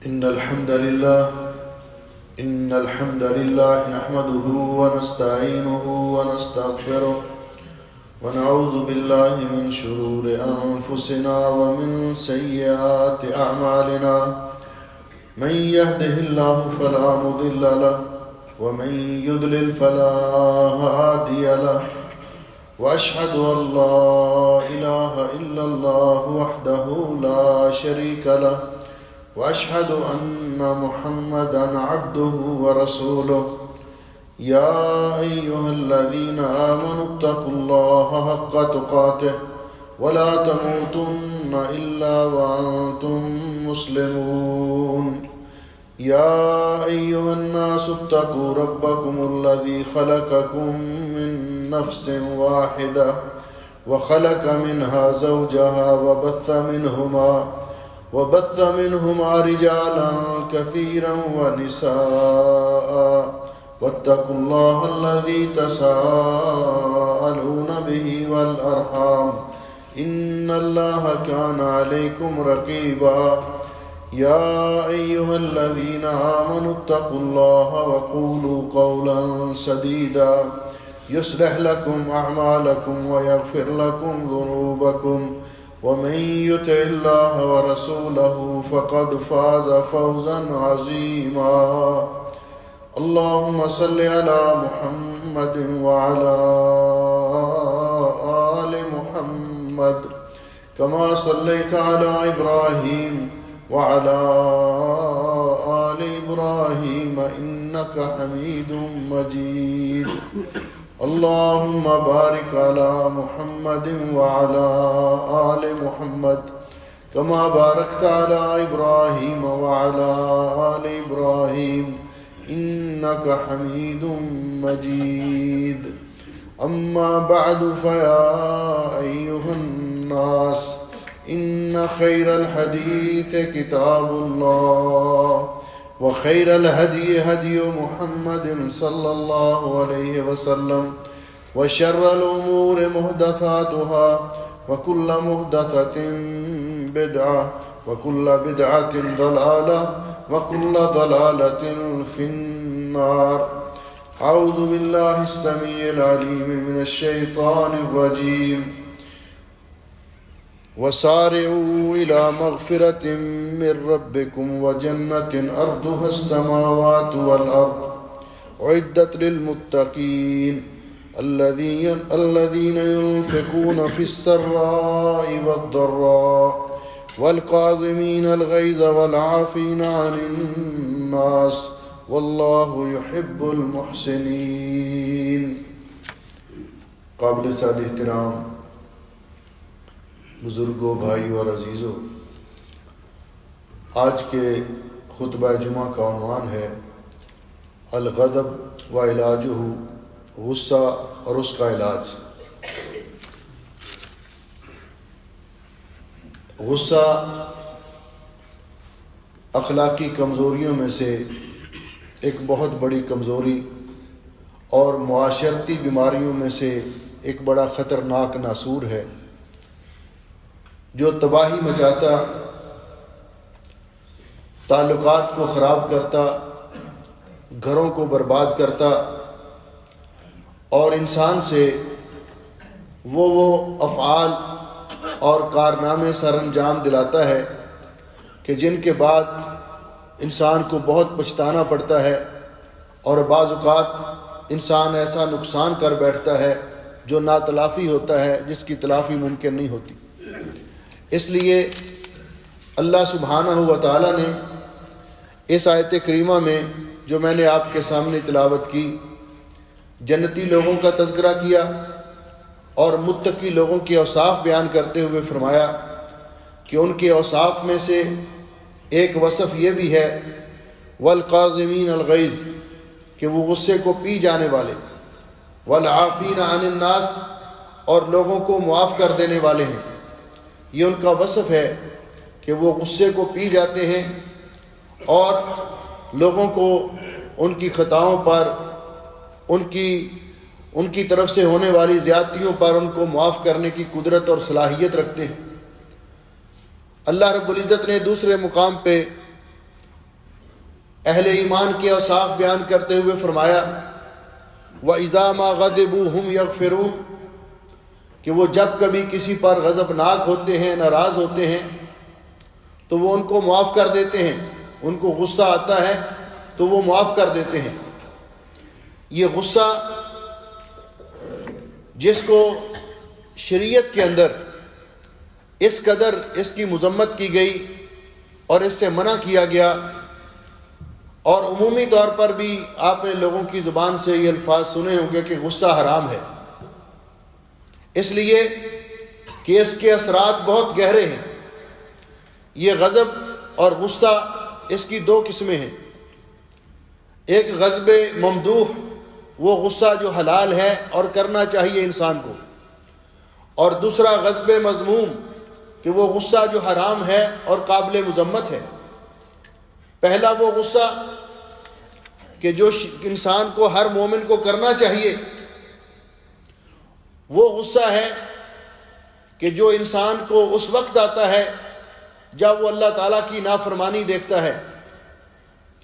إن الحمد لله نحمده ونستعينه ونستغفره ونعوذ بالله من شرور أنفسنا ومن سيئات أعمالنا من يهده الله فلا مضل له ومن يضلل فلا هادي له وأشهد أن لا إله إلا الله وحده لا شريك له وأشهد أن محمدًا عبده ورسوله يا أيها الذين آمنوا اتقوا الله حق تقاته ولا تموتن إلا وأنتم مسلمون يا أيها الناس اتقوا ربكم الذي خلقكم من نفس واحدة وخلق منها زوجها وبث منهما رجالا كثيرا ونساء واتقوا الله الذي تساءلون به والأرحام إن الله كان عليكم رقيبا يا أيها الذين آمنوا اتقوا الله وقولوا قولا سديدا يصلح لكم أعمالكم ويغفر لكم ذنوبكم ومن يطع الله ورسوله فقد فاز فوزا عظيما اللهم صل على محمد وعلى آل محمد كما صليت على إبراهيم وعلى آل إبراهيم إنك حميد مجيد اللهم بارك على محمد وعلى آل محمد كما باركت على إبراهيم وعلى آل إبراهيم إنك حميد مجيد أما بعد فيا أيها الناس إن خير الحديث كتاب الله وخير الهدي هدي محمد صلى الله عليه وسلم وشر الأمور محدثاتها وكل محدثة بدعة وكل بدعة ضلالة وكل ضلالة في النار أعوذ بالله السميع العليم من الشيطان الرجيم وسارعوا إلى مغفرة من ربكم وجنة أرضها السماوات والأرض أعدت للمتقين الذين ينفقون في السراء والضراء والكاظمين الغيظ والعافين عن الناس والله يحب المحسنين. قابل سعد احترام بزرگوں، بھائیوں اور عزیزوں، آج کے خطبہ جمعہ کا عنوان ہے الغضب و علاجہ، غصہ اور اس کا علاج۔ غصہ اخلاقی کمزوریوں میں سے ایک بہت بڑی کمزوری اور معاشرتی بیماریوں میں سے ایک بڑا خطرناک ناسور ہے جو تباہی مچاتا، تعلقات کو خراب کرتا، گھروں کو برباد کرتا اور انسان سے وہ افعال اور کارنامے سر انجام دلاتا ہے کہ جن کے بعد انسان کو بہت پچھتانا پڑتا ہے اور بعض اوقات انسان ایسا نقصان کر بیٹھتا ہے جو ناتلافی ہوتا ہے، جس کی تلافی ممکن نہیں ہوتی۔ اس لیے اللہ سبحانہ و تعالیٰ نے اس آیت کریمہ میں جو میں نے آپ کے سامنے تلاوت کی، جنتی لوگوں کا تذکرہ کیا اور متقی لوگوں کے اوصاف بیان کرتے ہوئے فرمایا کہ ان کے اوصاف میں سے ایک وصف یہ بھی ہے والقاظمین الغیظ، کہ وہ غصے کو پی جانے والے، والعافین عن الناس، اور لوگوں کو معاف کر دینے والے ہیں۔ یہ ان کا وصف ہے کہ وہ غصے کو پی جاتے ہیں اور لوگوں کو ان کی خطاؤں پر، ان کی طرف سے ہونے والی زیادتیوں پر ان کو معاف کرنے کی قدرت اور صلاحیت رکھتے ہیں۔ اللہ رب العزت نے دوسرے مقام پہ اہل ایمان کے اوصاف بیان کرتے ہوئے فرمایا وَإِذَا مَا غَضِبُوا هُمْ يَغْفِرُونَ کہ وہ جب کبھی کسی پر غضبناک ہوتے ہیں، ناراض ہوتے ہیں تو وہ ان کو معاف کر دیتے ہیں، ان کو غصہ آتا ہے تو وہ معاف کر دیتے ہیں۔ یہ غصہ جس کو شریعت کے اندر اس قدر اس کی مذمت کی گئی اور اس سے منع کیا گیا، اور عمومی طور پر بھی آپ نے لوگوں کی زبان سے یہ الفاظ سنے ہوں گے کہ غصہ حرام ہے، اس لیے کہ اس کے اثرات بہت گہرے ہیں۔ یہ غضب اور غصہ اس کی دو قسمیں ہیں، ایک غضب ممدوح، وہ غصہ جو حلال ہے اور کرنا چاہیے انسان کو، اور دوسرا غضب مذموم کہ وہ غصہ جو حرام ہے اور قابل مذمت ہے۔ پہلا وہ غصہ کہ جو انسان کو، ہر مومن کو کرنا چاہیے، وہ غصہ ہے کہ جو انسان کو اس وقت آتا ہے جب وہ اللہ تعالیٰ کی نافرمانی دیکھتا ہے،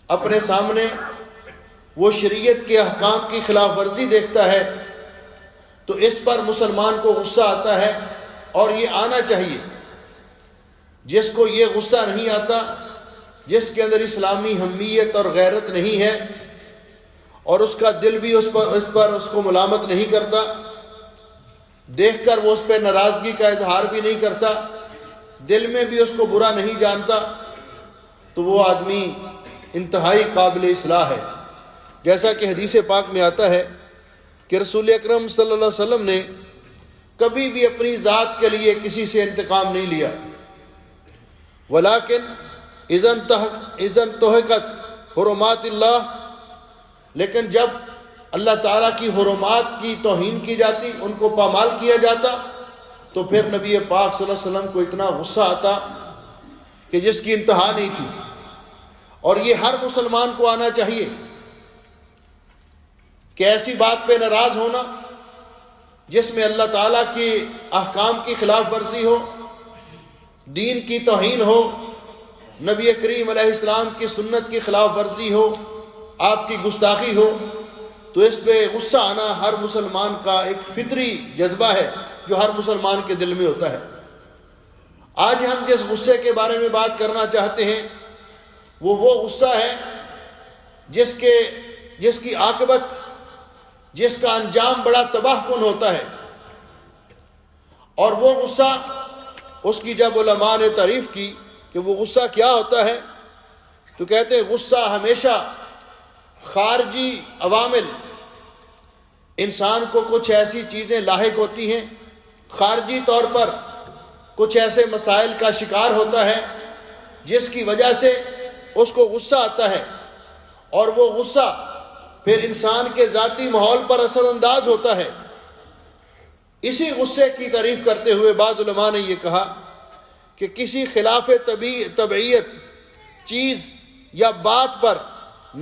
اپنے سامنے وہ شریعت کے احکام کی خلاف ورزی دیکھتا ہے، تو اس پر مسلمان کو غصہ آتا ہے، اور یہ آنا چاہیے۔ جس کو یہ غصہ نہیں آتا، جس کے اندر اسلامی حمیت اور غیرت نہیں ہے، اور اس کا دل بھی اس پر اس کو ملامت نہیں کرتا، دیکھ کر وہ اس پہ ناراضگی کا اظہار بھی نہیں کرتا، دل میں بھی اس کو برا نہیں جانتا، تو وہ آدمی انتہائی قابل اصلاح ہے۔ جیسا کہ حدیث پاک میں آتا ہے کہ رسول اکرم صلی اللہ علیہ وسلم نے کبھی بھی اپنی ذات کے لیے کسی سے انتقام نہیں لیا، ولیکن اذن تہکت حرمات اللہ، لیکن جب اللہ تعالیٰ کی حرمات کی توہین کی جاتی، ان کو پامال کیا جاتا، تو پھر نبی پاک صلی اللہ علیہ وسلم کو اتنا غصہ آتا کہ جس کی انتہا نہیں تھی۔ اور یہ ہر مسلمان کو آنا چاہیے کہ ایسی بات پہ ناراض ہونا جس میں اللہ تعالیٰ کے احکام کی خلاف ورزی ہو، دین کی توہین ہو، نبی کریم علیہ السلام کی سنت کی خلاف ورزی ہو، آپ کی گستاخی ہو، تو اس پہ غصہ آنا ہر مسلمان کا ایک فطری جذبہ ہے جو ہر مسلمان کے دل میں ہوتا ہے۔ آج ہم جس غصے کے بارے میں بات کرنا چاہتے ہیں وہ غصہ ہے جس کی عاقبت، جس کا انجام بڑا تباہ کن ہوتا ہے، اور وہ غصہ، اس کی جب علماء نے تعریف کی کہ وہ غصہ کیا ہوتا ہے، تو کہتے ہیں غصہ ہمیشہ خارجی عوامل، انسان کو کچھ ایسی چیزیں لاحق ہوتی ہیں، خارجی طور پر کچھ ایسے مسائل کا شکار ہوتا ہے جس کی وجہ سے اس کو غصہ آتا ہے، اور وہ غصہ پھر انسان کے ذاتی ماحول پر اثر انداز ہوتا ہے۔ اسی غصے کی تعریف کرتے ہوئے بعض علماء نے یہ کہا کہ کسی خلاف طبعیت چیز یا بات پر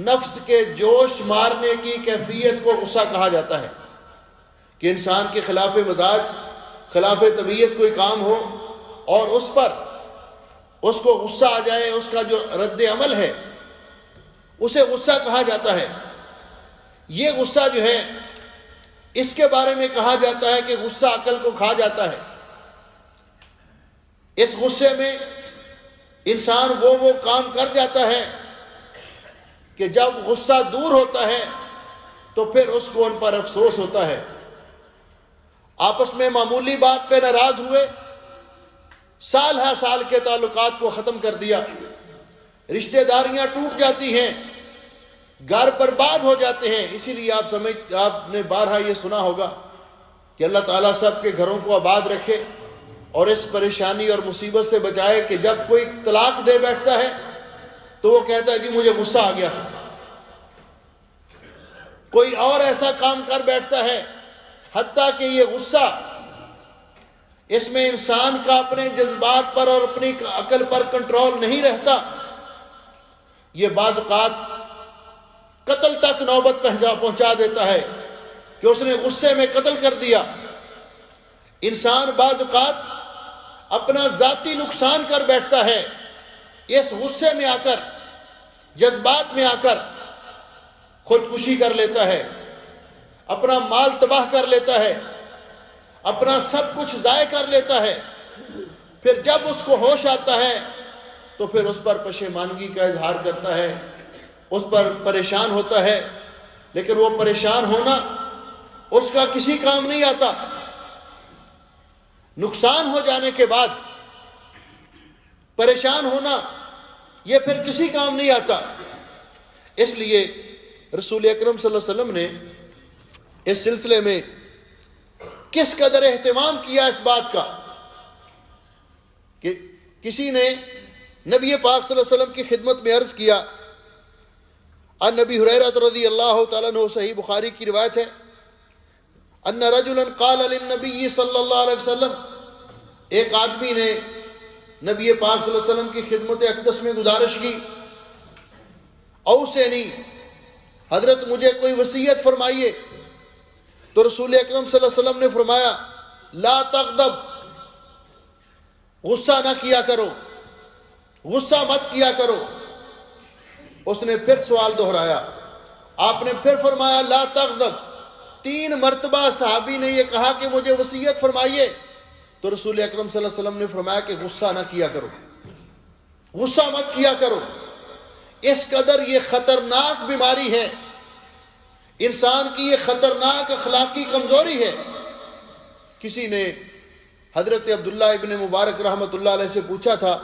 نفس کے جوش مارنے کی کیفیت کو غصہ کہا جاتا ہے، کہ انسان کے خلاف مزاج، خلاف طبیعت کوئی کام ہو اور اس پر اس کو غصہ آ جائے، اس کا جو رد عمل ہے اسے غصہ کہا جاتا ہے۔ یہ غصہ جو ہے، اس کے بارے میں کہا جاتا ہے کہ غصہ عقل کو کھا جاتا ہے۔ اس غصے میں انسان وہ کام کر جاتا ہے کہ جب غصہ دور ہوتا ہے تو پھر اس کو ان پر افسوس ہوتا ہے۔ آپس میں معمولی بات پہ ناراض ہوئے، سال ہر سال کے تعلقات کو ختم کر دیا، رشتہ داریاں ٹوٹ جاتی ہیں، گھر برباد ہو جاتے ہیں۔ اسی لیے آپ نے بارہا یہ سنا ہوگا کہ اللہ تعالیٰ سب کے گھروں کو آباد رکھے اور اس پریشانی اور مصیبت سے بچائے کہ جب کوئی طلاق دے بیٹھتا ہے تو وہ کہتا ہے جی مجھے غصہ آ گیا تھا۔ کوئی اور ایسا کام کر بیٹھتا ہے، حتیٰ کہ یہ غصہ، اس میں انسان کا اپنے جذبات پر اور اپنی عقل پر کنٹرول نہیں رہتا، یہ بعض اوقات قتل تک نوبت پہنچا دیتا ہے کہ اس نے غصے میں قتل کر دیا۔ انسان بعض اوقات اپنا ذاتی نقصان کر بیٹھتا ہے اس غصے میں آ کر، جذبات میں آ کر خودکشی کر لیتا ہے، اپنا مال تباہ کر لیتا ہے، اپنا سب کچھ ضائع کر لیتا ہے، پھر جب اس کو ہوش آتا ہے تو پھر اس پر پشیمانگی کا اظہار کرتا ہے، اس پر پریشان ہوتا ہے، لیکن وہ پریشان ہونا اس کا کسی کام نہیں آتا۔ نقصان ہو جانے کے بعد پریشان ہونا یہ پھر کسی کام نہیں آتا۔ اس لیے رسول اکرم صلی اللہ علیہ وسلم نے اس سلسلے میں کس قدر اہتمام کیا اس بات کا کہ کسی نے نبی پاک صلی اللہ علیہ وسلم کی خدمت میں عرض کیا، ان نبی ہریرہ رضی اللہ تعالیٰ عنہ، صحیح بخاری کی روایت ہے، ان رجلا قال للنبی صلی اللہ علیہ وسلم، ایک آدمی نے نبی پاک صلی اللہ علیہ وسلم کی خدمت اقدس میں گزارش کی، اوصنی، حضرت مجھے کوئی وصیت فرمائیے۔ تو رسول اکرم صلی اللہ علیہ وسلم نے فرمایا، لا تغضب، غصہ نہ کیا کرو، غصہ مت کیا کرو۔ اس نے پھر سوال دہرایا، آپ نے پھر فرمایا لا تغضب۔ 3 مرتبہ صحابی نے یہ کہا کہ مجھے وصیت فرمائیے، تو رسول اکرم صلی اللہ علیہ وسلم نے فرمایا کہ غصہ نہ کیا کرو، غصہ مت کیا کرو۔ اس قدر یہ خطرناک بیماری ہے، انسان کی یہ خطرناک اخلاقی کمزوری ہے۔ کسی نے حضرت عبداللہ ابن مبارک رحمۃ اللہ علیہ سے پوچھا تھا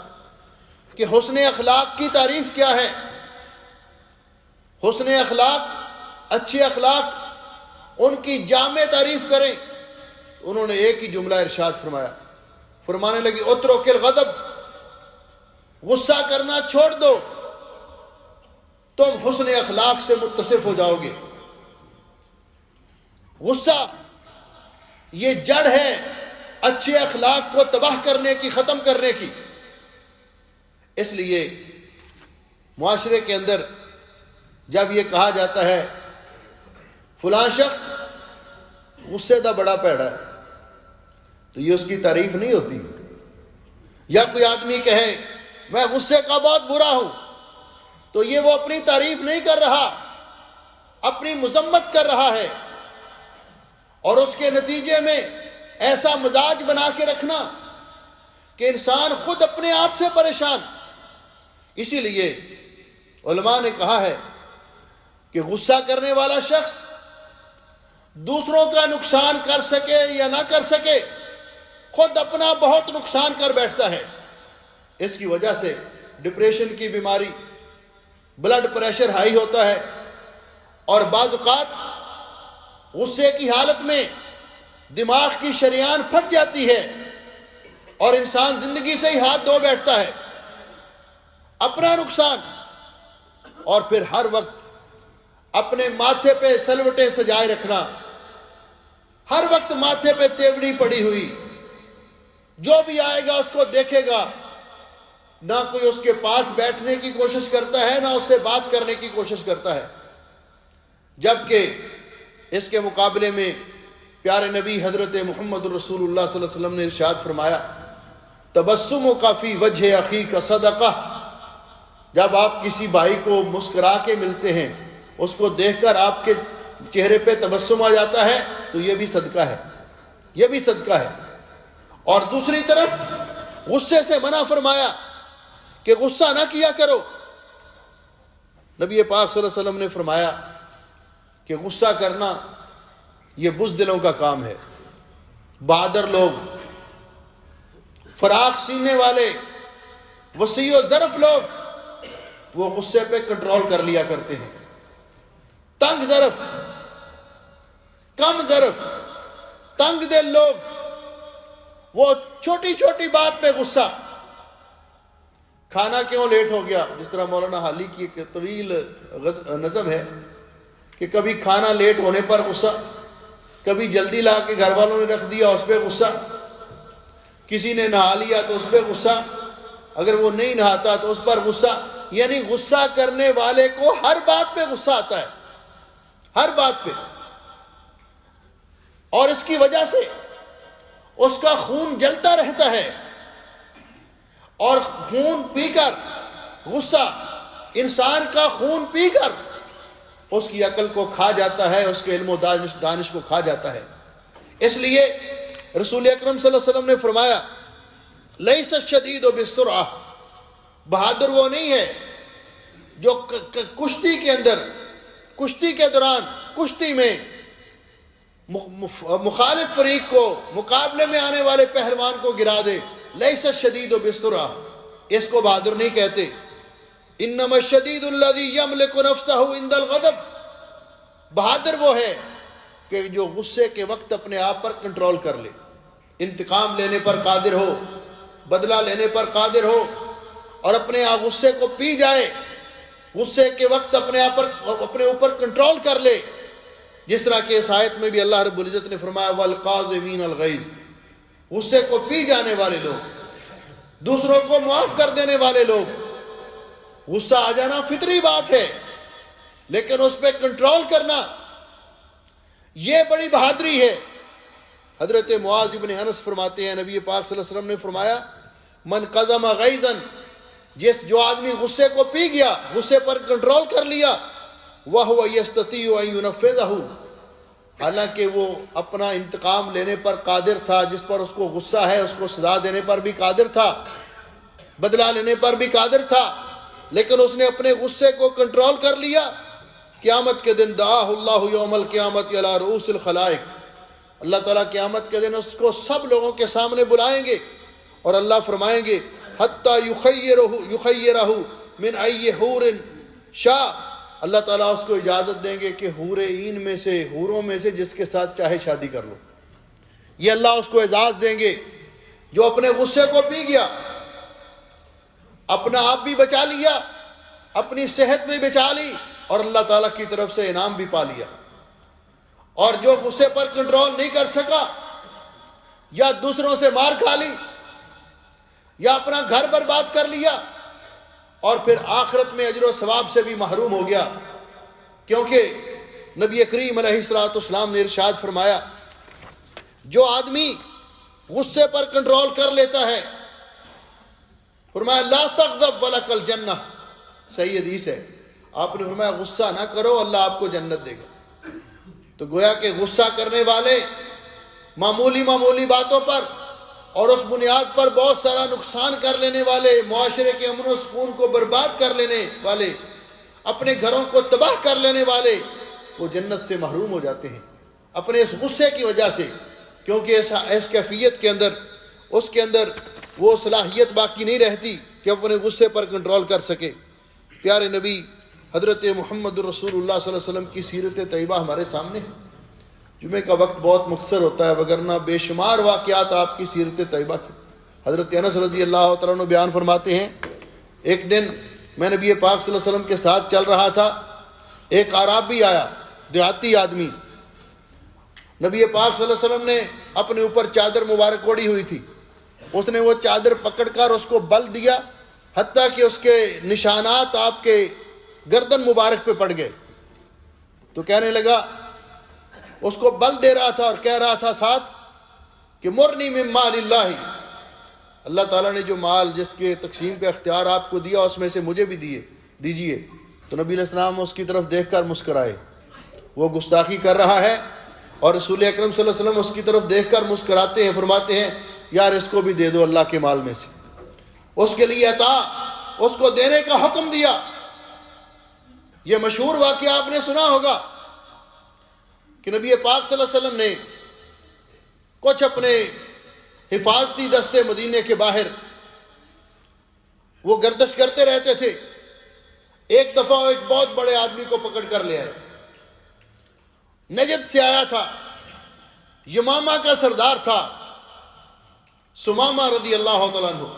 کہ حسن اخلاق کی تعریف کیا ہے؟ حسن اخلاق، اچھے اخلاق، ان کی جامع تعریف کریں۔ انہوں نے ایک ہی جملہ ارشاد فرمایا، فرمانے لگی اترک الغضب، غصہ کرنا چھوڑ دو، تم حسن اخلاق سے متصف ہو جاؤ گے۔ غصہ یہ جڑ ہے اچھے اخلاق کو تباہ کرنے کی، ختم کرنے کی۔ اس لیے معاشرے کے اندر جب یہ کہا جاتا ہے فلاں شخص غصے دا بڑا پیڑا ہے، تو یہ اس کی تعریف نہیں ہوتی۔ یا کوئی آدمی کہے میں غصے کا بہت برا ہوں، تو یہ وہ اپنی تعریف نہیں کر رہا، اپنی مذمت کر رہا ہے، اور اس کے نتیجے میں ایسا مزاج بنا کے رکھنا کہ انسان خود اپنے آپ سے پریشان۔ اسی لیے علماء نے کہا ہے کہ غصہ کرنے والا شخص دوسروں کا نقصان کر سکے یا نہ کر سکے، خود اپنا بہت نقصان کر بیٹھتا ہے۔ اس کی وجہ سے ڈپریشن کی بیماری، بلڈ پریشر ہائی ہوتا ہے، اور بعض اوقات غصے کی حالت میں دماغ کی شریان پھٹ جاتی ہے اور انسان زندگی سے ہی ہاتھ دھو بیٹھتا ہے۔ اپنا نقصان، اور پھر ہر وقت اپنے ماتھے پہ سلوٹیں سجائے رکھنا، ہر وقت ماتھے پہ تیوڑی پڑی ہوئی، جو بھی آئے گا اس کو دیکھے گا، نہ کوئی اس کے پاس بیٹھنے کی کوشش کرتا ہے، نہ اس سے بات کرنے کی کوشش کرتا ہے۔ جبکہ اس کے مقابلے میں پیارے نبی حضرت محمد رسول اللہ صلی اللہ علیہ وسلم نے ارشاد فرمایا، تبسمک فی وجہ اخیک صدقہ، جب آپ کسی بھائی کو مسکرا کے ملتے ہیں، اس کو دیکھ کر آپ کے چہرے پہ تبسم آ جاتا ہے، تو یہ بھی صدقہ ہے، یہ بھی صدقہ ہے۔ اور دوسری طرف غصے سے منع فرمایا کہ غصہ نہ کیا کرو۔ نبی پاک صلی اللہ علیہ وسلم نے فرمایا کہ غصہ کرنا یہ بزدلوں کا کام ہے۔ بہادر لوگ، فراخ سینے والے، وسیع و ظرف لوگ، وہ غصے پہ کنٹرول کر لیا کرتے ہیں۔ تنگ ظرف، کم ظرف، تنگ دل لوگ، وہ چھوٹی چھوٹی بات پہ غصہ۔ کھانا کیوں لیٹ ہو گیا، جس طرح مولانا حالی کی ایک طویل نظم ہے کہ کبھی کھانا لیٹ ہونے پر غصہ، کبھی جلدی لا کے گھر والوں نے رکھ دیا اس پہ غصہ، کسی نے نہا لیا تو اس پہ غصہ، اگر وہ نہیں نہاتا تو اس پر غصہ۔ یعنی غصہ کرنے والے کو ہر بات پہ غصہ آتا ہے، ہر بات پہ، اور اس کی وجہ سے اس کا خون جلتا رہتا ہے، اور خون پی کر غصہ انسان کا خون پی کر اس کی عقل کو کھا جاتا ہے، اس کے علم و دانش کو کھا جاتا ہے۔ اس لیے رسول اکرم صلی اللہ علیہ وسلم نے فرمایا لیس الشدید بالسرعہ، بہادر وہ نہیں ہے جو کشتی کے اندر، کشتی کے دوران، کشتی میں مخالف فریق کو، مقابلے میں آنے والے پہلوان کو گرا دے۔ لیس الشدید بالسرعہ، اس کو بہادر نہیں کہتے۔ انما الشدید الذی یملک نفسہ عند الغضب، بہادر وہ ہے کہ جو غصے کے وقت اپنے آپ پر کنٹرول کر لے، انتقام لینے پر قادر ہو، بدلہ لینے پر قادر ہو، اور اپنے آپ غصے کو پی جائے، غصے کے وقت اپنے اوپر کنٹرول کر لے۔ جس طرح کہ اس آیت میں بھی اللہ رب العزت نے فرمایا والقاظمین الغیظ، غصے کو پی جانے والے لوگ، دوسروں کو معاف کر دینے والے لوگ۔ غصہ آ جانا فطری بات ہے، لیکن اس پہ کنٹرول کرنا یہ بڑی بہادری ہے۔ حضرت معاذ بن انس فرماتے ہیں نبی پاک صلی اللہ علیہ وسلم نے فرمایا من قزم غیظا، جو آدمی غصے کو پی گیا، غصے پر کنٹرول کر لیا، وَهُوَ يَسْتَطِيعُ أَن يُنَفِّذَهُ، حالانکہ وہ اپنا انتقام لینے پر قادر تھا، جس پر اس کو غصہ ہے اس کو سزا دینے پر بھی قادر تھا، بدلہ لینے پر بھی قادر تھا، لیکن اس نے اپنے غصے کو کنٹرول کر لیا۔ قیامت کے دن دعاہ اللہ یوم القیامت علی رؤوس الخلائق، اللہ تعالیٰ قیامت کے دن اس کو سب لوگوں کے سامنے بلائیں گے اور اللہ فرمائیں گے حتی یخیرہ من ای حور شاء، اللہ تعالیٰ اس کو اجازت دیں گے کہ حور عین میں سے، حوروں میں سے جس کے ساتھ چاہے شادی کر لو۔ یہ اللہ اس کو اعزاز دیں گے جو اپنے غصے کو پی گیا، اپنا آپ بھی بچا لیا، اپنی صحت بھی بچا لی، اور اللہ تعالیٰ کی طرف سے انعام بھی پا لیا۔ اور جو غصے پر کنٹرول نہیں کر سکا، یا دوسروں سے مار کھا لی، یا اپنا گھر برباد کر لیا، اور پھر آخرت میں اجر و ثواب سے بھی محروم ہو گیا، کیونکہ نبی کریم علیہ الصلوۃ والسلام نے ارشاد فرمایا جو آدمی غصے پر کنٹرول کر لیتا ہے، فرمایا لا تغضب ولک الجنہ، صحیح حدیث ہے، آپ نے فرمایا غصہ نہ کرو اللہ آپ کو جنت دے گا۔ تو گویا کہ غصہ کرنے والے معمولی باتوں پر اور اس بنیاد پر بہت سارا نقصان کر لینے والے، معاشرے کے امن و سکون کو برباد کر لینے والے، اپنے گھروں کو تباہ کر لینے والے، وہ جنت سے محروم ہو جاتے ہیں اپنے اس غصے کی وجہ سے، کیونکہ اس کیفیت کے اندر، اس کے اندر وہ صلاحیت باقی نہیں رہتی کہ اپنے غصے پر کنٹرول کر سکے۔ پیارے نبی حضرت محمد رسول اللہ صلی اللہ علیہ وسلم کی سیرت طیبہ ہمارے سامنے ہے۔ جمعے کا وقت بہت مختصر ہوتا ہے، وگرنہ بے شمار واقعات آپ کی سیرت طیبہ کے۔ حضرت انس رضی اللہ تعالیٰ عنہ بیان فرماتے ہیں ایک دن میں نبی پاک صلی اللہ علیہ وسلم کے ساتھ چل رہا تھا، ایک اعرابی آیا، دیہاتی آدمی، نبی پاک صلی اللہ علیہ وسلم نے اپنے اوپر چادر مبارک اوڑھی ہوئی تھی، اس نے وہ چادر پکڑ کر اس کو بل دیا، حتیٰ کہ اس کے نشانات آپ کے گردن مبارک پہ پڑ گئے۔ تو کہنے لگا، اس کو بل دے رہا تھا اور کہہ رہا تھا ساتھ کہ مرنی من مال اللہ، اللہ تعالیٰ نے جو مال جس کے تقسیم کا اختیار آپ کو دیا اس میں سے مجھے بھی دیجئے۔ تو نبی علیہ السلام اس کی طرف دیکھ کر مسکرائے، وہ گستاخی کر رہا ہے اور رسول اکرم صلی اللہ علیہ وسلم اس کی طرف دیکھ کر مسکراتے ہیں، فرماتے ہیں یار اس کو بھی دے دو اللہ کے مال میں سے، اس کے لیے عطا، اس کو دینے کا حکم دیا۔ یہ مشہور واقعہ آپ نے سنا ہوگا کہ نبی پاک صلی اللہ علیہ وسلم نے کچھ اپنے حفاظتی دستے مدینے کے باہر وہ گردش کرتے رہتے تھے، ایک دفعہ ایک بہت بڑے آدمی کو پکڑ کر لے آئے، نجد سے آیا تھا، یمامہ کا سردار تھا، سمامہ رضی اللہ تعالیٰ عنہ،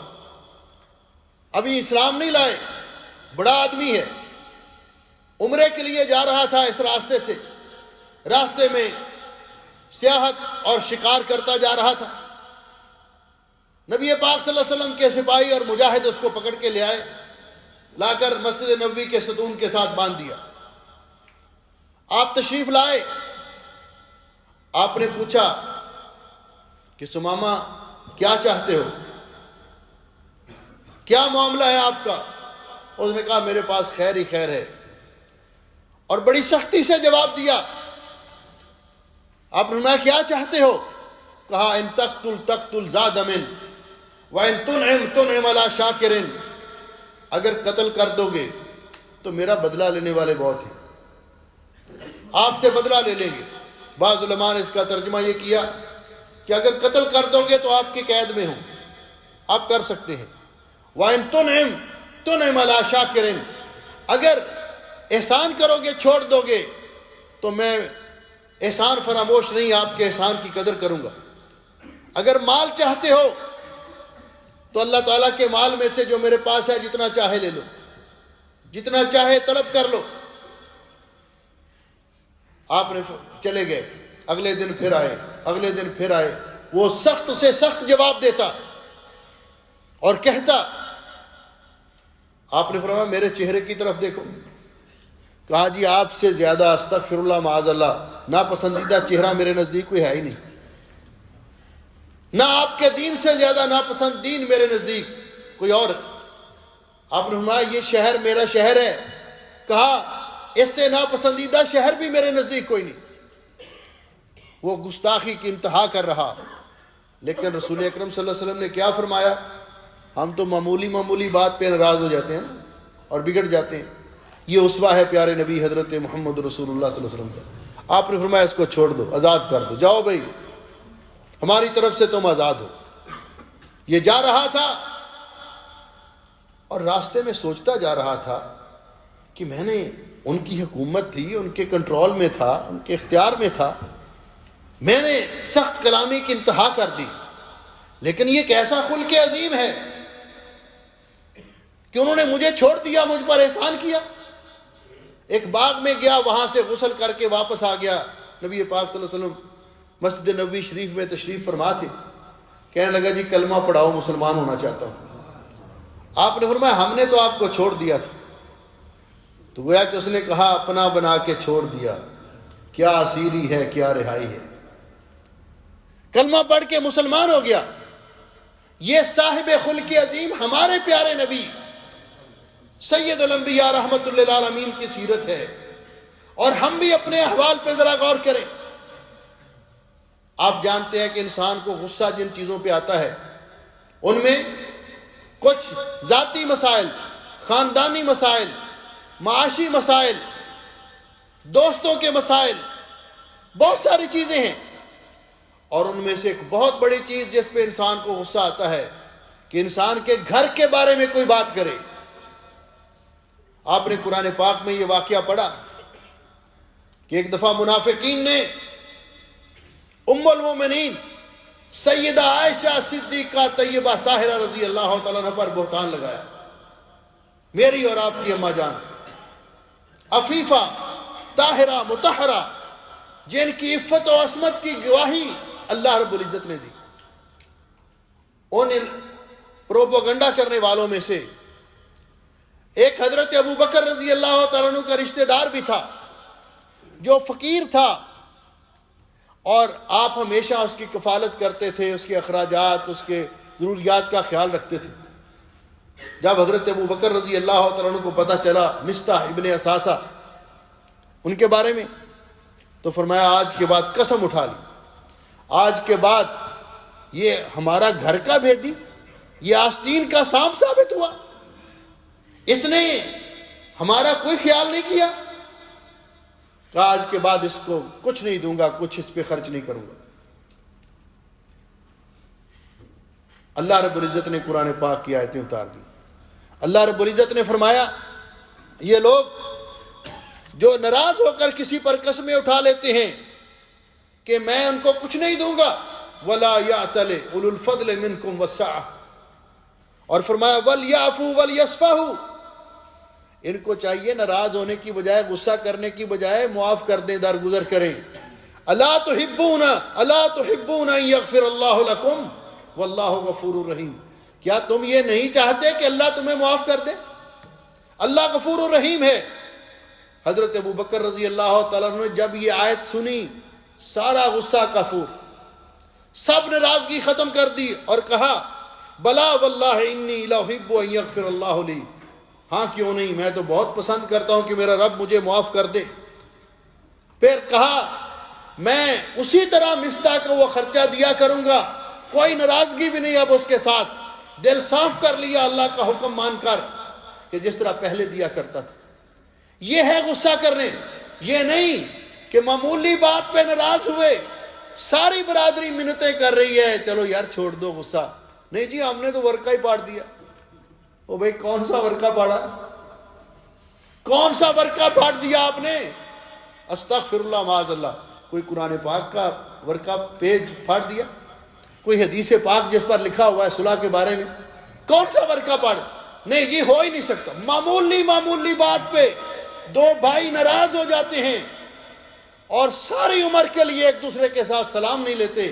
ابھی اسلام نہیں لائے، بڑا آدمی ہے، عمرے کے لیے جا رہا تھا، اس راستے سے، راستے میں سیاحت اور شکار کرتا جا رہا تھا۔ نبی پاک صلی اللہ علیہ وسلم کے سپاہی اور مجاہد اس کو پکڑ کے لے آئے، لا کر مسجد نبوی کے ستون کے ساتھ باندھ دیا۔ آپ تشریف لائے، آپ نے پوچھا کہ سمامہ کیا چاہتے ہو، کیا معاملہ ہے آپ کا؟ اس نے کہا میرے پاس خیر ہی خیر ہے، اور بڑی سختی سے جواب دیا۔ آپ نے فرمایا کیا چاہتے ہو؟ کہا ان تقتل تقتل زاد من وان تنعم تنعم علی شاکر، اگر قتل کر دو گے تو میرا بدلہ لینے والے بہت ہیں، آپ سے بدلہ لے لیں گے۔ بعض علماء نے اس کا ترجمہ یہ کیا کہ اگر قتل کر دو گے تو آپ کی قید میں ہوں، آپ کر سکتے ہیں۔ وَإِن تُنْعِمْ تُنْعِمْ عَلَىٰ شَاكِرٍ، اگر احسان کرو گے چھوڑ دو گے تو میں احسان فراموش نہیں، آپ کے احسان کی قدر کروں گا۔ اگر مال چاہتے ہو تو اللہ تعالیٰ کے مال میں سے جو میرے پاس ہے جتنا چاہے لے لو، جتنا چاہے طلب کر لو۔ آپ نے چلے گئے، اگلے دن پھر آئے، اگلے دن پھر آئے، وہ سخت سے سخت جواب دیتا اور کہتا۔ آپ نے فرمایا میرے چہرے کی طرف دیکھو۔ کہا جی آپ سے زیادہ استغفر اللہ معاذ اللہ ناپسندیدہ چہرہ میرے نزدیک کوئی ہے ہی نہیں، نہ آپ کے دین سے زیادہ ناپسند دین میرے نزدیک کوئی اور۔ آپ نے فرمایا یہ شہر میرا شہر ہے۔ کہا اس سے ناپسندیدہ شہر بھی میرے نزدیک کوئی نہیں۔ وہ گستاخی کی انتہا کر رہا، لیکن رسول اکرم صلی اللہ علیہ وسلم نے کیا فرمایا؟ ہم تو معمولی بات پہ ناراض ہو جاتے ہیں نا اور بگڑ جاتے ہیں۔ یہ اسوہ ہے پیارے نبی حضرت محمد رسول اللہ صلی اللہ علیہ وسلم کا۔ آپ نے فرمایا اس کو چھوڑ دو، آزاد کر دو، جاؤ بھائی ہماری طرف سے تم آزاد ہو۔ یہ جا رہا تھا اور راستے میں سوچتا جا رہا تھا کہ میں نے، ان کی حکومت تھی، ان کے کنٹرول میں تھا، ان کے اختیار میں تھا، میں نے سخت کلامی کی انتہا کر دی، لیکن یہ کیسا خلق عظیم ہے کہ انہوں نے مجھے چھوڑ دیا، مجھ پر احسان کیا۔ ایک باغ میں گیا، وہاں سے غسل کر کے واپس آ گیا۔ نبی پاک صلی اللہ علیہ وسلم مسجد نبوی شریف میں تشریف فرما تھے۔ کہنے لگا جی کلمہ پڑھاؤ، مسلمان ہونا چاہتا ہوں۔ آپ نے فرمایا ہم نے تو آپ کو چھوڑ دیا تھا۔ تو گویا کہ اس نے کہا اپنا بنا کے چھوڑ دیا، کیا اسیری ہے کیا رہائی ہے۔ کلمہ پڑھ کے مسلمان ہو گیا۔ یہ صاحب خلق عظیم ہمارے پیارے نبی سید الانبیاء رحمت للعالمین کی سیرت ہے، اور ہم بھی اپنے احوال پہ ذرا غور کریں۔ آپ جانتے ہیں کہ انسان کو غصہ جن چیزوں پہ آتا ہے ان میں کچھ ذاتی مسائل، خاندانی مسائل، معاشی مسائل، دوستوں کے مسائل، بہت ساری چیزیں ہیں، اور ان میں سے ایک بہت بڑی چیز جس پہ انسان کو غصہ آتا ہے کہ انسان کے گھر کے بارے میں کوئی بات کرے۔ آپ نے قرآن پاک میں یہ واقعہ پڑھا کہ ایک دفعہ منافقین نے ام المومنین سیدہ عائشہ صدیقہ طیبہ طاہرہ رضی اللہ تعالیٰ عنہ پر بہتان لگایا، میری اور آپ کی اماں جان عفیفہ طاہرہ مطہرہ، جن کی عفت و عصمت کی گواہی اللہ رب العزت نے دی۔ ان پروپیگنڈا کرنے والوں میں سے ایک حضرت ابو بکر رضی اللہ تعالیٰ عنہ کا رشتہ دار بھی تھا، جو فقیر تھا، اور آپ ہمیشہ اس کی کفالت کرتے تھے، اس کے اخراجات، اس کے ضروریات کا خیال رکھتے تھے۔ جب حضرت ابو بکر رضی اللہ تعالیٰ عنہ کو پتہ چلا مصطح ابن اساسہ ان کے بارے میں، تو فرمایا آج کے بعد قسم اٹھا لی، آج کے بعد یہ ہمارا گھر کا بھیدی، یہ آستین کا سانپ ثابت ہوا، اس نے ہمارا کوئی خیال نہیں کیا۔ کہا آج کے بعد اس کو کچھ نہیں دوں گا، کچھ اس پہ خرچ نہیں کروں گا۔ اللہ رب العزت نے قرآن پاک کی آیتیں اتار دی۔ اللہ رب العزت نے فرمایا یہ لوگ جو ناراض ہو کر کسی پر قسمیں اٹھا لیتے ہیں کہ میں ان کو کچھ نہیں دوں گا، وَلَا يَعْتَلِ أُولُو الْفَضْلِ مِنْكُمْ وَالسَّعَةِ، اور فرمایا وَلْيَعْفُوا وَلْيَصْفَحُوا، ان کو چاہیے ناراض ہونے کی بجائے، غصہ کرنے کی بجائے معاف کر دیں، درگزر کریں۔ أَلَا تُحِبُّونَ أَن يَغْفِرَ اللَّهُ لَكُمْ وَاللَّهُ غَفُورٌ رَحِيمٌ، کیا تم یہ نہیں چاہتے کہ اللہ تمہیں معاف کر دے؟ اللہ غفور الرحیم ہے۔ حضرت ابو بکر رضی اللہ تعالیٰ عنہ نے جب یہ آیت سنی، سارا غصہ کفور، سب ناراضگی ختم کر دی اور کہا بلا واللہ انی لاحب ان یغفر اللہ لی، ہاں کیوں نہیں، میں تو بہت پسند کرتا ہوں کہ میرا رب مجھے معاف کر دے۔ پھر کہا میں اسی طرح مصداق کو وہ خرچہ دیا کروں گا، کوئی ناراضگی بھی نہیں اب اس کے ساتھ، دل صاف کر لیا اللہ کا حکم مان کر کہ جس طرح پہلے دیا کرتا تھا۔ یہ ہے غصہ کرنے، یہ نہیں کہ معمولی بات پہ ناراض ہوئے، ساری برادری منتیں کر رہی ہے چلو یار چھوڑ دو غصہ، نہیں جی ہم نے تو ورقہ ہی پاڑ دیا۔ او بھائی کون سا ورقہ پاڑا؟ کون سا ورقہ پاڑ دیا آپ نے؟ استغفر اللہ معاذ اللہ، کوئی قرآن پاک کا ورقہ پیج پھاڑ دیا؟ کوئی حدیث پاک جس پر لکھا ہوا ہے صلح کے بارے میں؟ کون سا ورقہ پاڑ؟ نہیں جی ہو ہی نہیں سکتا۔ معمولی بات پہ دو بھائی ناراض ہو جاتے ہیں اور ساری عمر کے لیے ایک دوسرے کے ساتھ سلام نہیں لیتے۔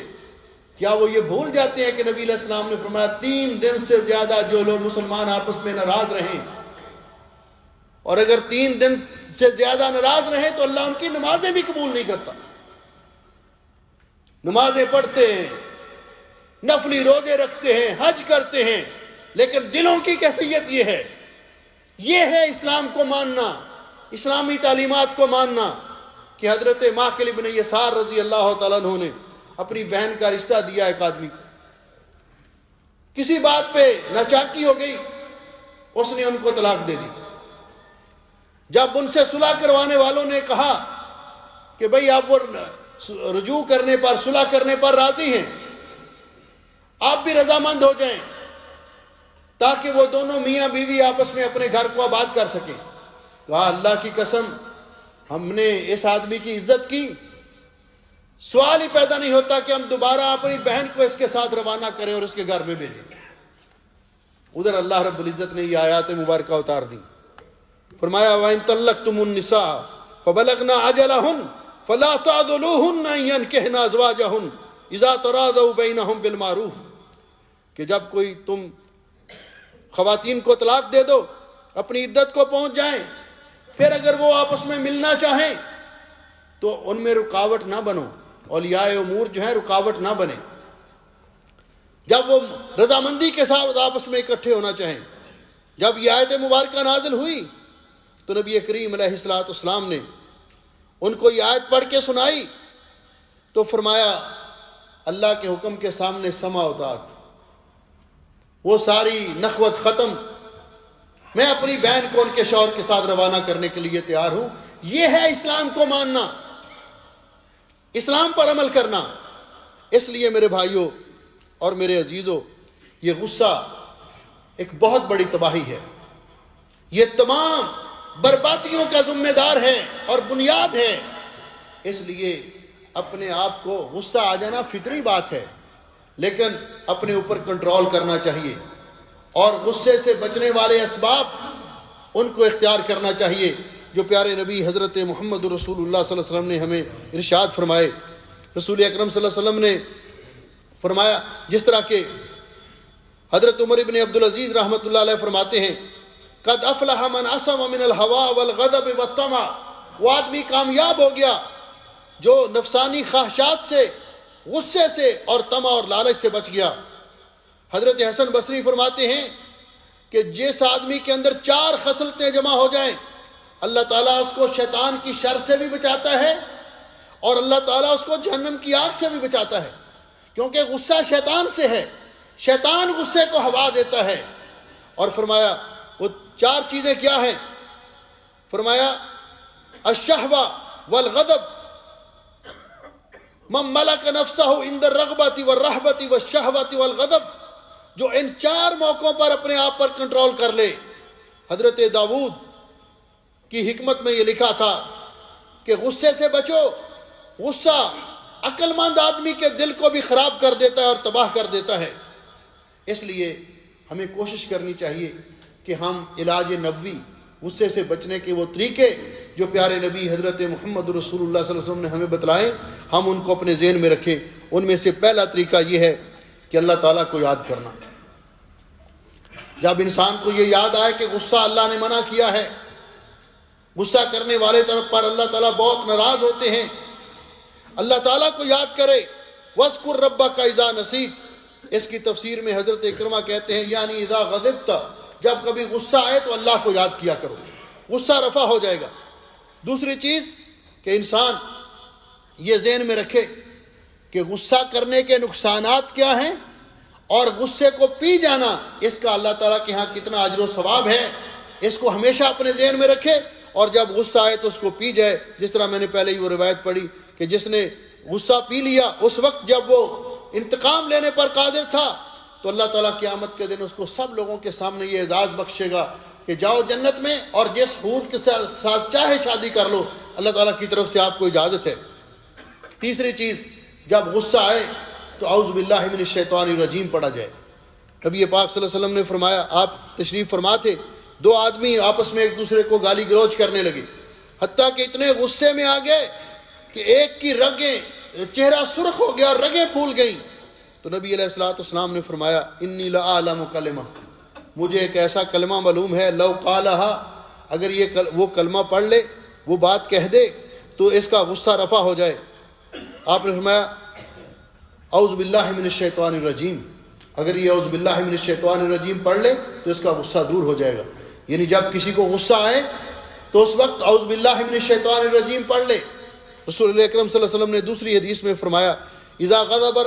کیا وہ یہ بھول جاتے ہیں کہ نبی علیہ السلام نے فرمایا 3 دن سے زیادہ جو لوگ مسلمان آپس میں ناراض رہیں، اور اگر 3 دن سے زیادہ ناراض رہیں تو اللہ ان کی نمازیں بھی قبول نہیں کرتا۔ نمازیں پڑھتے ہیں، نفلی روزے رکھتے ہیں، حج کرتے ہیں، لیکن دلوں کی کیفیت یہ ہے اسلام کو ماننا، اسلامی تعلیمات کو ماننا کہ حضرت ماقل ابن یسار رضی اللہ تعالیٰ عنہ نے اپنی بہن کا رشتہ دیا ایک آدمی کو، کسی بات پہ ناچاکی ہو گئی، اس نے ان کو طلاق دے دی۔ جب ان سے صلح کروانے والوں نے کہا کہ بھئی آپ وہ رجوع کرنے پر، صلح کرنے پر راضی ہیں، آپ بھی رضامند ہو جائیں تاکہ وہ دونوں میاں بیوی آپس میں اپنے گھر کو آباد کر سکیں، کہا اللہ کی قسم ہم نے اس آدمی کی عزت کی، سوال ہی پیدا نہیں ہوتا کہ ہم دوبارہ اپنی بہن کو اس کے ساتھ روانہ کریں اور اس کے گھر میں بھیجیں۔ ادھر اللہ رب العزت نے یہ آیات مبارکہ اتار دی، فرمایا وَإِن طَلَّقْتُمُ النِّسَاءَ فَبَلَغْنَ أَجَلَهُنَّ فَلَا تَعْضُلُوهُنَّ أَن يَنكِحْنَ أَزْوَاجَهُنَّ إِذَا تَرَاضَوْا بَيْنَهُم بِالْمَعْرُوفِ، کہ جب کوئی تم خواتین کو طلاق دے دو، اپنی عدت کو پہنچ جائیں، پھر اگر وہ آپس میں ملنا چاہیں تو ان میں رکاوٹ نہ بنو، اولیاء امور جو ہیں رکاوٹ نہ بنے۔ جب وہ رضامندی کے ساتھ آپس میں اکٹھے ہونا چاہیں، جب یہ آیت مبارکہ نازل ہوئی تو نبی کریم علیہ السلام نے ان کو یہ آیت پڑھ کے سنائی تو فرمایا اللہ کے حکم کے سامنے سما اطاعت، وہ ساری نخوت ختم، میں اپنی بہن کو ان کے شوہر کے ساتھ روانہ کرنے کے لیے تیار ہوں۔ یہ ہے اسلام کو ماننا، اسلام پر عمل کرنا۔ اس لیے میرے بھائیوں اور میرے عزیزوں، یہ غصہ ایک بہت بڑی تباہی ہے، یہ تمام بربادیوں کا ذمہ دار ہے اور بنیاد ہے۔ اس لیے اپنے آپ کو غصہ آ جانا فطری بات ہے، لیکن اپنے اوپر کنٹرول کرنا چاہیے، اور غصے سے بچنے والے اسباب ان کو اختیار کرنا چاہیے جو پیارے نبی حضرت محمد رسول اللہ صلی اللہ علیہ وسلم نے ہمیں ارشاد فرمائے۔ رسول اکرم صلی اللہ علیہ وسلم نے فرمایا، جس طرح کہ حضرت عمر ابن عبدالعزیز رحمۃ اللہ علیہ فرماتے ہیں، قد افلح من عصم من الهوى والغضب والطمع، وہ آدمی کامیاب ہو گیا جو نفسانی خواہشات سے، غصے سے اور طمع اور لالچ سے بچ گیا۔ حضرت حسن بصری فرماتے ہیں کہ جس آدمی کے اندر 4 خصلتیں جمع ہو جائیں، اللہ تعالیٰ اس کو شیطان کی شر سے بھی بچاتا ہے اور اللہ تعالیٰ اس کو جہنم کی آگ سے بھی بچاتا ہے، کیونکہ غصہ شیطان سے ہے، شیطان غصے کو ہوا دیتا ہے۔ اور فرمایا وہ 4 چیزیں کیا ہیں؟ فرمایا الشہوہ والغضب، من ملک نفسہ عند الرغبۃ والرہبۃ والشہوۃ والغضب، جو ان 4 موقعوں پر اپنے آپ پر کنٹرول کر لے۔ حضرت داؤد کی حکمت میں یہ لکھا تھا کہ غصے سے بچو، غصہ عقل مند آدمی کے دل کو بھی خراب کر دیتا ہے اور تباہ کر دیتا ہے۔ اس لیے ہمیں کوشش کرنی چاہیے کہ ہم علاج نبوی، غصے سے بچنے کے وہ طریقے جو پیارے نبی حضرت محمد رسول اللہ صلی اللہ علیہ وسلم نے ہمیں بتلائے، ہم ان کو اپنے ذہن میں رکھیں۔ ان میں سے پہلا طریقہ یہ ہے کہ اللہ تعالیٰ کو یاد کرنا۔ جب انسان کو یہ یاد آئے کہ غصہ اللہ نے منع کیا ہے، غصہ کرنے والے طرف پر اللہ تعالیٰ بہت ناراض ہوتے ہیں، اللہ تعالیٰ کو یاد کرے۔ وَاذْكُرْ رَبَّكَ إِذَا نَسِيتَ، اس کی تفسیر میں حضرت اکرمہ کہتے ہیں یعنی اذا غضبت جب کبھی غصہ آئے تو اللہ کو یاد کیا کرو، غصہ رفع ہو جائے گا۔ دوسری چیز کہ انسان یہ ذہن میں رکھے کہ غصہ کرنے کے نقصانات کیا ہیں، اور غصے کو پی جانا اس کا اللہ تعالیٰ کے ہاں کتنا اجر و ثواب ہے، اس کو ہمیشہ اپنے ذہن میں رکھے، اور جب غصہ آئے تو اس کو پی جائے۔ جس طرح میں نے پہلے ہی وہ روایت پڑھی کہ جس نے غصہ پی لیا اس وقت جب وہ انتقام لینے پر قادر تھا تو اللہ تعالیٰ قیامت کے دن اس کو سب لوگوں کے سامنے یہ اعزاز بخشے گا کہ جاؤ جنت میں اور جس حور کے ساتھ چاہے شادی کر لو، اللہ تعالیٰ کی طرف سے آپ کو اجازت ہے۔ تیسری چیز، جب غصہ آئے تو اعوذ باللہ من الشیطان الرجیم پڑھا جائے۔ نبی پاک صلی اللہ علیہ وسلم نے فرمایا، آپ تشریف فرما تھے، دو آدمی آپس میں ایک دوسرے کو گالی گلوچ کرنے لگے، حتیٰ کہ اتنے غصے میں آ گئے کہ ایک کی رگیں، چہرہ سرخ ہو گیا اور رگیں پھول گئیں۔ تو نبی علیہ الصلوۃ والسلام نے فرمایا، انی لأعلم کلمہ، مجھے ایک ایسا کلمہ معلوم ہے، لو قالہا، اگر یہ وہ کلمہ پڑھ لے، وہ بات کہہ دے تو اس کا غصہ رفع ہو جائے۔ آپ نے فرمایا اعوذ باللہ من الشیطان الرجیم، اگر یہ اعوذ باللہ من الشیطان الرجیم پڑھ لے تو اس کا غصہ دور ہو جائے گا۔ یعنی جب کسی کو غصہ آئے تو اس وقت اعوذ باللہ من الشیطان الرجیم پڑھ لے۔ رسول اللہ اکرم صلی اللہ علیہ وسلم نے دوسری حدیث میں فرمایا، اذا غضب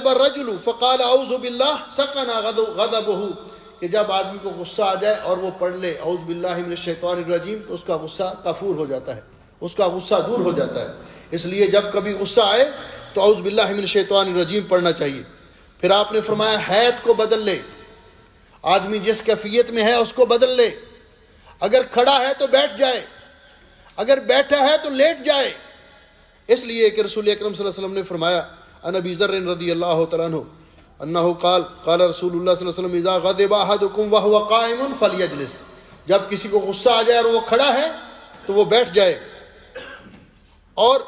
الرجل فقال اعوذ باللہ سکن غضبہ، کہ جب آدمی کو غصہ آ جائے اور وہ پڑھ لے اعوذ باللہ من الشیطان الرجیم تو اس کا غصہ کفور ہو جاتا ہے، اس کا غصہ دور ہو جاتا ہے۔ اس لیے جب کبھی غصہ آئے تو اعوذ باللہ من الشیطان الرجیم پڑھنا چاہیے۔ پھر آپ نے فرمایا حیت کو بدل لے، آدمی جس کیفیت میں ہے اس کو بدل لے، اگر کھڑا ہے تو بیٹھ جائے، اگر بیٹھا ہے تو لیٹ جائے، اس لیے کہ رسول اکرم صلی اللہ علیہ وسلم نے فرمایا، عن ابی ذر رضی اللہ تعالیٰ عنہ انہ قال قال رسول اللہ صلی اللہ علیہ وسلم اذا غضب احدکم وهو قائم فلیجلس، جب کسی کو غصہ آ جائے اور وہ کھڑا ہے تو وہ بیٹھ جائے، اور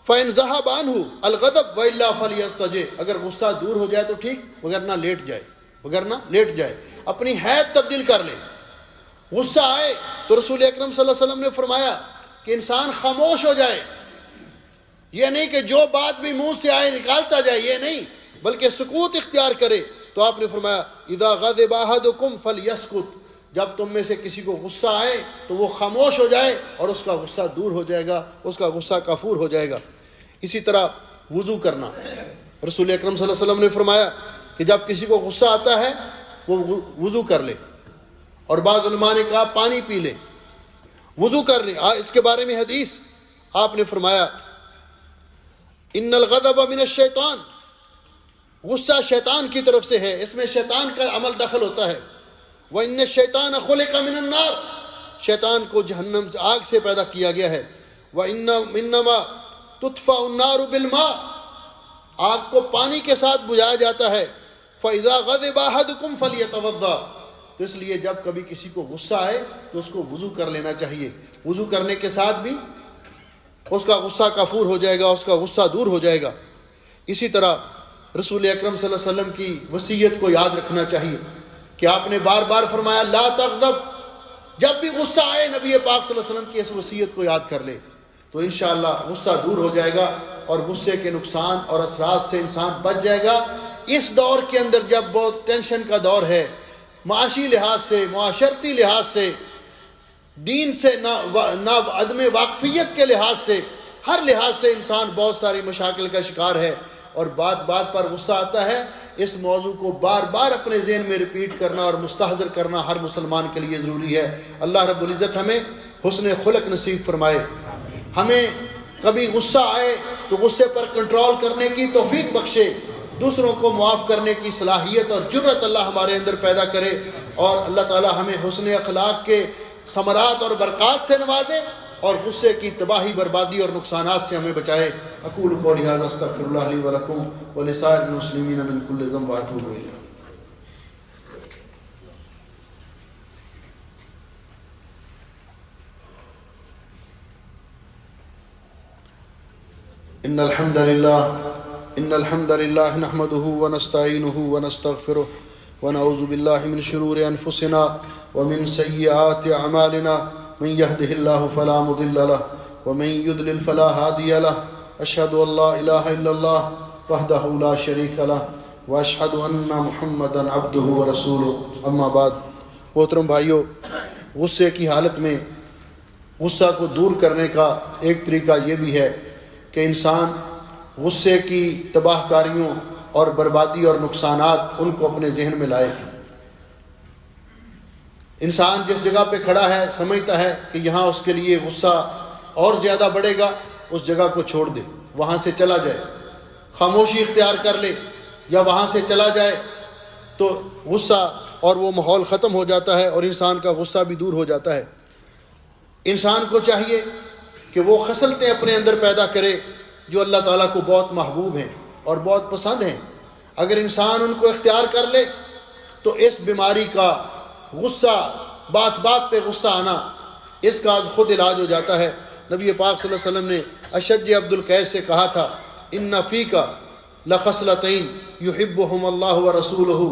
فَإِنْ ذَهَبَ عَنْهُ الْغَضَبُ وَإِلَّا فَلْيَسْتَجِبْ، اگر غصہ دور ہو جائے تو ٹھیک، وگرنہ لیٹ جائے، اپنی حیت تبدیل کر لے۔ غصہ آئے تو رسول اکرم صلی اللہ علیہ وسلم نے فرمایا کہ انسان خاموش ہو جائے، یہ نہیں کہ جو بات بھی منہ سے آئے نکالتا جائے، یہ نہیں، بلکہ سکوت اختیار کرے۔ تو آپ نے فرمایا اذا غضب احدکم فلیسکت، جب تم میں سے کسی کو غصہ آئے تو وہ خاموش ہو جائے اور اس کا غصہ دور ہو جائے گا، اس کا غصہ کفور ہو جائے گا۔ اسی طرح وضو کرنا، رسول اکرم صلی اللہ علیہ وسلم نے فرمایا کہ جب کسی کو غصہ آتا ہے وہ وضو کر لے، اور بعض علماء نے کہا پانی پی لے، وضو کر لے۔ اس کے بارے میں حدیث آپ نے فرمایا ان الغضب من الشیطان، غصہ شیطان کی طرف سے ہے، اس میں شیطان کا عمل دخل ہوتا ہے۔ وَإِنَّ الشَّيْطَانَ خُلِقَ مِنَ النَّارِ، شیطان کو جہنم سے، آگ سے پیدا کیا گیا ہے۔ وَإِنَّمَا تُطْفَأُ النَّارُ بِالْمَاءِ، آگ کو پانی کے ساتھ بجھایا جاتا ہے۔ فَإِذَا غَضِبَ أَحَدُكُمْ فَلْيَتَوَضَّأْ، تو اس لیے جب کبھی کسی کو غصہ آئے تو اس کو وضو کر لینا چاہیے، وضو کرنے کے ساتھ بھی اس کا غصہ کفور ہو جائے گا، اس کا غصہ دور ہو جائے گا۔ اسی طرح رسول اکرم صلی اللہ علیہ وسلم کی وصیت کو یاد رکھنا چاہیے کہ آپ نے بار بار فرمایا لا تغضب، جب بھی غصہ آئے نبی پاک صلی اللہ علیہ وسلم کی اس وصیت کو یاد کر لے تو انشاءاللہ غصہ دور ہو جائے گا اور غصے کے نقصان اور اثرات سے انسان بچ جائے گا۔ اس دور کے اندر جب بہت ٹینشن کا دور ہے، معاشی لحاظ سے، معاشرتی لحاظ سے، دین سے نہ عدم واقفیت کے لحاظ سے، ہر لحاظ سے انسان بہت ساری مشاکل کا شکار ہے، اور بات بات پر غصہ آتا ہے۔ اس موضوع کو بار بار اپنے ذہن میں ریپیٹ کرنا اور مستحضر کرنا ہر مسلمان کے لیے ضروری ہے۔ اللہ رب العزت ہمیں حسن خلق نصیب فرمائے، ہمیں کبھی غصہ آئے تو غصے پر کنٹرول کرنے کی توفیق بخشے، دوسروں کو معاف کرنے کی صلاحیت اور جرأت اللہ ہمارے اندر پیدا کرے، اور اللہ تعالی ہمیں حسن اخلاق کے ثمرات اور برکات سے نوازے اور غصے کی تباہی، بربادی اور نقصانات سے ہمیں بچائے۔ اقول قولی ھذا استغفر اللہ لی ولکم ولسائر المسلمین من کل ذنب واتوب الیہ۔ ان الحمد للہ نحمده ونستعینه ونستغفره ونعوذ باللہ من شرور انفسنا ومن سیئات اعمالنا، من يهده الله فلا مضل له ومن يضلل فلا هادي له، اشهد ان لا اله الا الله وحده لا شريك له واشهد ان محمدا عبده ورسوله اما بعد۔ محترم بھائیو، غصے کی حالت میں غصہ کو دور کرنے کا ایک طریقہ یہ بھی ہے کہ انسان غصے کی تباہ کاریوں اور بربادی اور نقصانات ان کو اپنے ذہن میں لائے۔ انسان جس جگہ پہ کھڑا ہے سمجھتا ہے کہ یہاں اس کے لیے غصہ اور زیادہ بڑھے گا، اس جگہ کو چھوڑ دے، وہاں سے چلا جائے، خاموشی اختیار کر لے یا وہاں سے چلا جائے تو غصہ اور وہ ماحول ختم ہو جاتا ہے اور انسان کا غصہ بھی دور ہو جاتا ہے۔ انسان کو چاہیے کہ وہ خصلتیں اپنے اندر پیدا کرے جو اللہ تعالیٰ کو بہت محبوب ہیں اور بہت پسند ہیں۔ اگر انسان ان کو اختیار کر لے تو اس بیماری کا غصہ، بات بات پہ غصہ آنا، اس کا از خود علاج ہو جاتا ہے۔ نبی پاک صلی اللہ علیہ وسلم نے اشج عبد القیس سے کہا تھا، ان فیک لخصلتین یحبہم اللہ ورسولہ،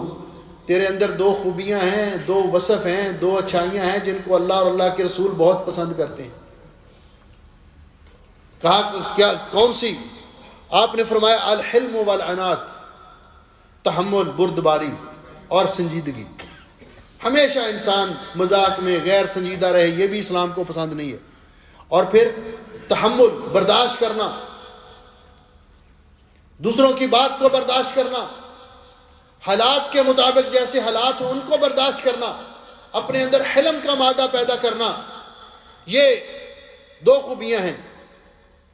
تیرے اندر دو خوبیاں ہیں، دو وصف ہیں، دو اچھائیاں ہیں جن کو اللہ اور اللہ کے رسول بہت پسند کرتے ہیں۔ کہا کیا کون سی؟ آپ نے فرمایا الحلم والعنات، تحمل، بردباری اور سنجیدگی۔ ہمیشہ انسان مذاق میں غیر سنجیدہ رہے، یہ بھی اسلام کو پسند نہیں ہے۔ اور پھر تحمل، برداشت کرنا، دوسروں کی بات کو برداشت کرنا، حالات کے مطابق جیسے حالات ہوں ان کو برداشت کرنا، اپنے اندر حلم کا مادہ پیدا کرنا، یہ دو خوبیاں ہیں۔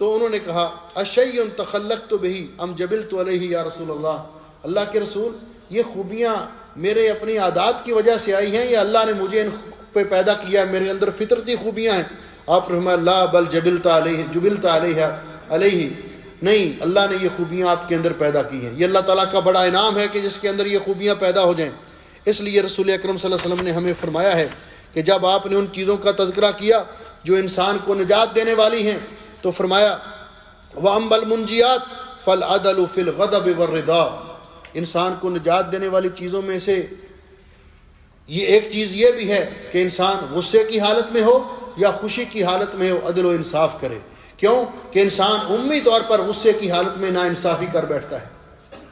تو انہوں نے کہا اشیء تخلقت بہ ام جبلت علیہ یا رسول اللہ، اللہ کے رسول یہ خوبیاں میرے اپنی عادات کی وجہ سے آئی ہیں یا اللہ نے مجھے ان پہ پیدا کیا، میرے اندر فطرتی خوبیاں ہیں؟ آپ فرمایا لا بل جبلت علیہ، نہیں، اللہ نے یہ خوبیاں آپ کے اندر پیدا کی ہیں۔ یہ اللہ تعالیٰ کا بڑا انعام ہے کہ جس کے اندر یہ خوبیاں پیدا ہو جائیں۔ اس لیے رسول اکرم صلی اللہ علیہ وسلم نے ہمیں فرمایا ہے کہ جب آپ نے ان چیزوں کا تذکرہ کیا جو انسان کو نجات دینے والی ہیں تو فرمایا وَأَمَّا الْمُنْجِيَاتِ فَالْعَدَلُ فِي الْغَضَبِ وَالرِّضَا، انسان کو نجات دینے والی چیزوں میں سے یہ ایک چیز یہ بھی ہے کہ انسان غصے کی حالت میں ہو یا خوشی کی حالت میں ہو عدل و انصاف کرے۔ کیوں کہ انسان عمومی طور پر غصے کی حالت میں ناانصافی کر بیٹھتا ہے،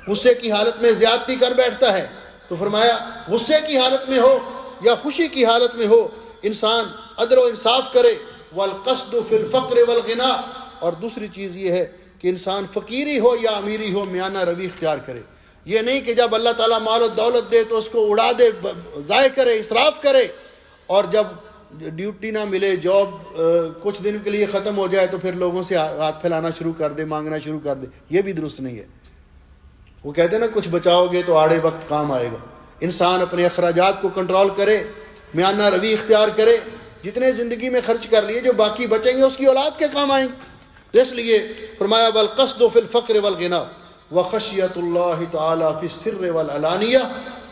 غصے کی حالت میں زیادتی کر بیٹھتا ہے۔ تو فرمایا غصے کی حالت میں ہو یا خوشی کی حالت میں ہو انسان عدل و انصاف کرے۔ والقصد فی الفقر والغنا، اور دوسری چیز یہ ہے کہ انسان فقیری ہو یا امیری ہو میانہ روی اختیار کرے۔ یہ نہیں کہ جب اللہ تعالیٰ مال و دولت دے تو اس کو اڑا دے، ضائع کرے، اسراف کرے، اور جب ڈیوٹی نہ ملے، جاب کچھ دن کے لیے ختم ہو جائے تو پھر لوگوں سے ہاتھ پھیلانا شروع کر دے، مانگنا شروع کر دے۔ یہ بھی درست نہیں ہے۔ وہ کہتے ہیں نا کچھ بچاؤ گے تو آڑے وقت کام آئے گا۔ انسان اپنے اخراجات کو کنٹرول کرے، میانہ روی اختیار کرے، جتنے زندگی میں خرچ کر لیے جو باقی بچیں گے اس کی اولاد کے کام آئیں گے۔ تو اس لیے فرمایا والقصد فی الفقر والغنا وخشیۃ اللہ تعالی فی السر والعلانیہ،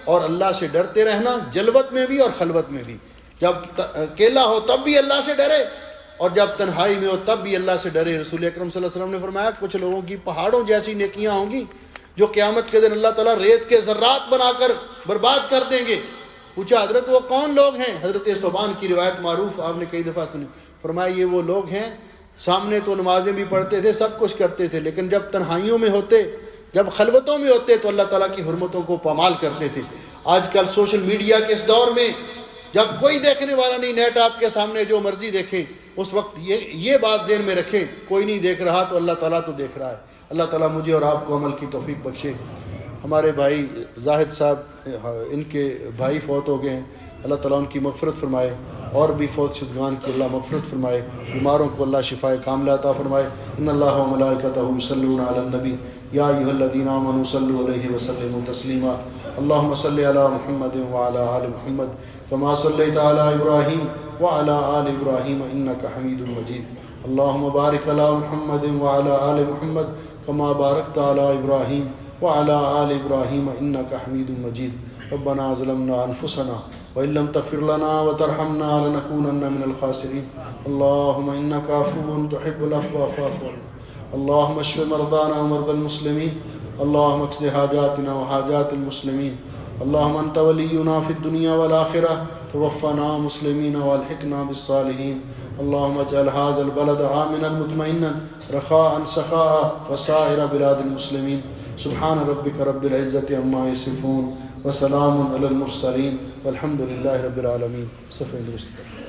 اور اللہ سے ڈرتے رہنا جلوت میں بھی اور خلوت میں بھی۔ جب اکیلا ہو تب بھی اللہ سے ڈرے اور جب تنہائی میں ہو تب بھی اللہ سے ڈرے۔ رسول اکرم صلی اللہ علیہ وسلم نے فرمایا کچھ لوگوں کی پہاڑوں جیسی نیکیاں ہوں گی جو قیامت کے دن اللہ تعالیٰ ریت کے ذرات بنا کر برباد کر دیں گے۔ پوچھا حضرت وہ کون لوگ ہیں؟ حضرت صوبان کی روایت معروف، آپ نے کئی دفعہ سنی۔ فرمایا یہ وہ لوگ ہیں سامنے تو نمازیں بھی پڑھتے تھے، سب کچھ کرتے تھے، لیکن جب تنہائیوں میں ہوتے، جب خلوتوں میں ہوتے تو اللہ تعالیٰ کی حرمتوں کو پامال کرتے تھے۔ آج کل سوشل میڈیا کے اس دور میں جب کوئی دیکھنے والا نہیں، نیٹ آپ کے سامنے جو مرضی دیکھیں، اس وقت یہ بات ذہن میں رکھیں کوئی نہیں دیکھ رہا تو اللہ تعالیٰ تو دیکھ رہا ہے۔ اللہ تعالیٰ مجھے اور آپ کو عمل کی توفیق بخشے۔ ہمارے بھائی زاہد صاحب، ان کے بھائی فوت ہو گئے ہیں، اللہ تعالیٰ ان کی مغفرت فرمائے، اور بھی فوت شدگان کی اللہ مغفرت فرمائے، بیماروں کو اللہ شفائے کاملہ عطا فرمائے۔ ان اللہ و ملائکتہ یصلون علی النبی یا ایھا الذین آمنوا صلوا علیہ وسلموا تسلیما۔ اللہم صل علی محمد وعلی آل محمد کما صلیت علی ابراہیم وعلی آل ابراہیم انک حمید مجید۔ اللہم بارک علی محمد وعلی آل محمد کما بارکت علی ابراہیم وعلی آل ابراہیم انک حمید مجید۔ ربنا ظلمنا انفسنا وإن لم تغفر لنا وترحمنا لنكونن من الخاسرين۔ اللهم إنك عفو تحب العفو فاعف عنا۔ اللهم اشف مرضانا ومرضى المسلمين، اللهم اقض حاجاتنا وحاجات المسلمين، اللهم أنت ولينا في الدنيا والآخرة، توفنا مسلمين والحقنا بالصالحين۔ اللهم اجعل هذا البلد آمنا مطمئنا رخاء سخاء وسائر بلاد المسلمين۔ سبحان ربک رب العزت عما یصفون وسلام علی المرسلین والحمد للہ رب العالمین. صفحہ درست.